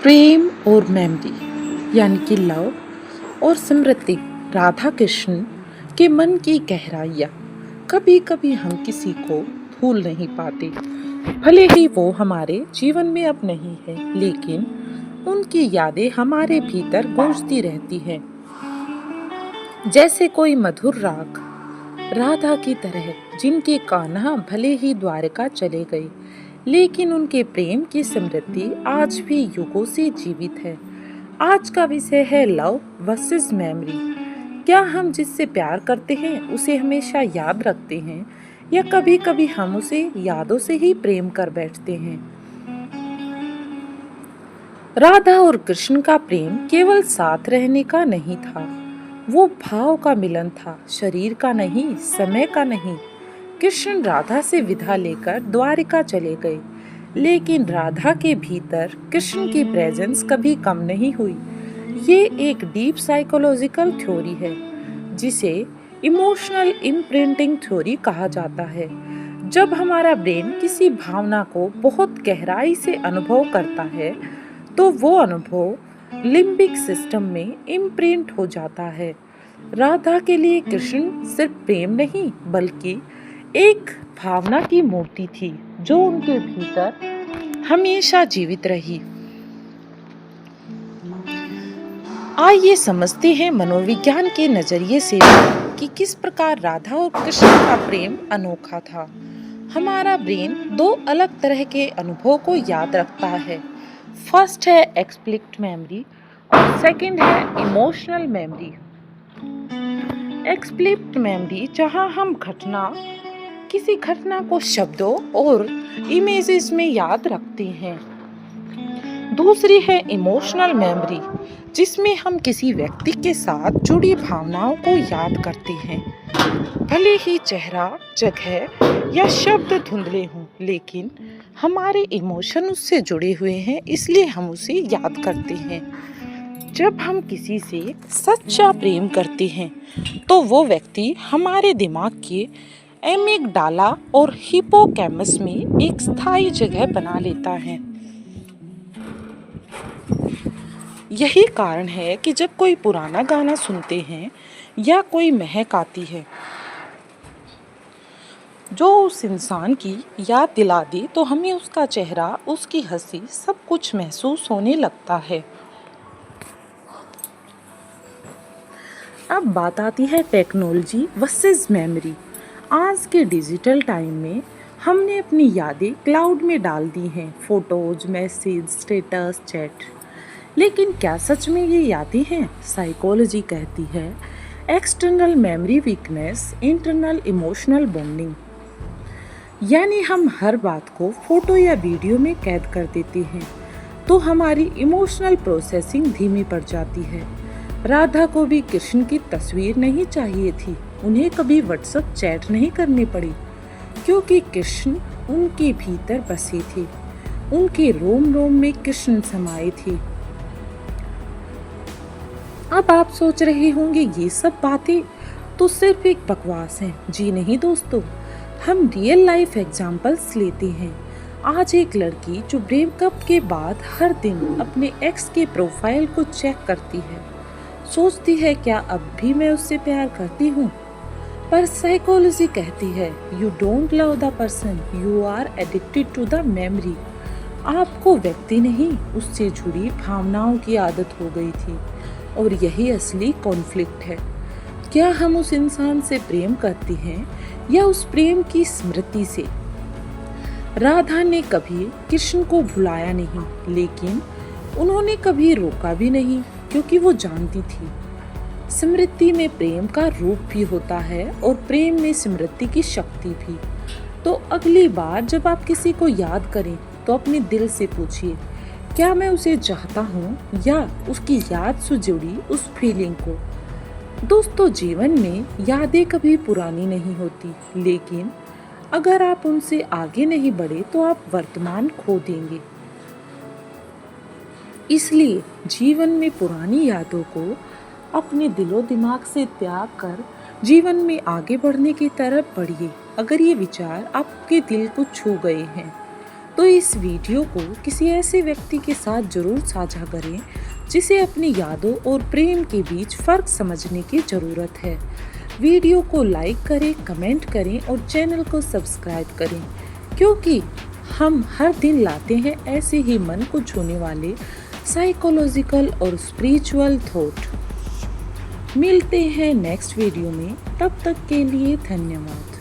प्रेम और मेमोरी यानी कि लव और स्मृति, राधा कृष्ण के मन की गहराइयाँ। कभी कभी हम किसी को भूल नहीं पाते, भले ही वो हमारे जीवन में अब नहीं है, लेकिन उनकी यादें हमारे भीतर गूंजती रहती हैं। जैसे कोई मधुर राग, राधा की तरह, जिनके कान्हा भले ही द्वारका चले गए, लेकिन उनके प्रेम की स्मृति आज भी युगों से जीवित है। आज का विषय है लव वर्सेस मेमोरी। क्या हम जिससे प्यार करते हैं उसे हमेशा याद रखते हैं, या कभी कभी हम उसे यादों से ही प्रेम कर बैठते हैं। राधा और कृष्ण का प्रेम केवल साथ रहने का नहीं था, वो भाव का मिलन था, शरीर का नहीं, समय का नहीं। कृष्ण राधा से विदा लेकर द्वारिका चले गए, लेकिन राधा के भीतर कृष्ण की प्रेजेंस कभी कम नहीं हुई। ये एक डीप साइकोलॉजिकल थ्योरी है, जिसे इमोशनल इम्प्रिंटिंग थ्योरी कहा जाता है। जब हमारा ब्रेन किसी भावना को बहुत गहराई से अनुभव करता है, तो वो अनुभव लिम्बिक सिस्टम में इम्प्रिंट हो जाता है। राधा के लिए कृष्ण सिर्फ प्रेम नहीं, बल्कि एक भावना की मूर्ति थी, जो उनके भीतर हमेशा जीवित रही। आइए समझते हैं मनोविज्ञान के नजरिए से कि किस प्रकार राधा और कृष्ण का प्रेम अनोखा था। हमारा ब्रेन दो अलग तरह के अनुभव को याद रखता है। फर्स्ट है एक्सप्लिसिट मेमोरी और सेकंड है इमोशनल मेमोरी। एक्सप्लिसिट मेमोरी, जहां हम किसी घटना को शब्दों और इमेजेस में याद रखते हैं। दूसरी है इमोशनल मेमोरी, जिसमें हम किसी व्यक्ति के साथ जुड़ी भावनाओं को याद करते हैं। भले ही चेहरा, जगह या शब्द धुंधले हों, लेकिन हमारे इमोशन उससे जुड़े हुए हैं, इसलिए हम उसे याद करते हैं। जब हम किसी से सच्चा प्रेम करते हैं, तो वो व्यक्ति हमारे दिमाग के एमिगडाला और हिपोकैम्पस में एक स्थायी जगह बना लेता है। यही कारण है कि जब कोई पुराना गाना सुनते हैं या कोई महक आती है जो उस इंसान की याद दिला दे, तो हमें उसका चेहरा, उसकी हंसी, सब कुछ महसूस होने लगता है। अब बात आती है टेक्नोलॉजी वर्सेस मेमोरी। आज के डिजिटल टाइम में हमने अपनी यादें क्लाउड में डाल दी हैं, फोटोज, मैसेज, स्टेटस, चैट। लेकिन क्या सच में ये यादें हैं? साइकोलॉजी कहती है external memory weakness, internal emotional bonding. यानी हम हर बात को फोटो या वीडियो में कैद कर देते हैं, तो हमारी इमोशनल प्रोसेसिंग धीमी पड़ जाती है। राधा को भी कृष्ण की तस्वीर नहीं चाहिए थी, उन्हें कभी व्हाट्सएप चैट नहीं करनी पड़ी, क्योंकि कृष्ण उनके भीतर बसे थे, उनके रोम रोम में कृष्ण समाये थे। अब आप सोच रहे होंगे ये सब बातें तो सिर्फ एक बकवास है। जी नहीं दोस्तों, हम रियल लाइफ एग्जाम्पल्स लेते हैं। आज एक लड़की जो ब्रेकअप के बाद हर दिन अपने एक्स के प्रोफाइल को चेक करती है, सोचती है क्या अब भी मैं उससे प्यार करती हूँ। पर साइकोलॉजी कहती है you don't love the person, you are addicted to the memory. आपको व्यक्ति नहीं, उससे जुड़ी भावनाओं की आदत हो गई थी, और यही असली कॉन्फ्लिक्ट है। क्या हम उस इंसान से प्रेम करते हैं या उस प्रेम की स्मृति से? राधा ने कभी कृष्ण को भुलाया नहीं, लेकिन उन्होंने कभी रोका भी नहीं, क्योंकि वो जानती थी स्मृति में प्रेम का रूप भी होता है और प्रेम में स्मृति की शक्ति भी। तो अगली बार जब आप किसी को याद करें, तो अपने दिल से पूछिए, क्या मैं उसे चाहता हूँ या उसकी याद से जुड़ी उस फीलिंग को। दोस्तों, जीवन में यादें कभी पुरानी नहीं होती, लेकिन अगर आप उनसे आगे नहीं बढ़े तो आप वर्तमान खो देंगे। इसलिए जीवन में पुरानी यादों को अपने दिलो दिमाग से त्याग कर जीवन में आगे बढ़ने की तरफ बढ़िए। अगर ये विचार आपके दिल को छू गए हैं, तो इस वीडियो को किसी ऐसे व्यक्ति के साथ जरूर साझा करें जिसे अपनी यादों और प्रेम के बीच फ़र्क समझने की ज़रूरत है। वीडियो को लाइक करें, कमेंट करें और चैनल को सब्सक्राइब करें, क्योंकि हम हर दिन लाते हैं ऐसे ही मन को छूने वाले साइकोलॉजिकल और स्पिरिचुअल थॉट। मिलते हैं नेक्स्ट वीडियो में, तब तक के लिए धन्यवाद।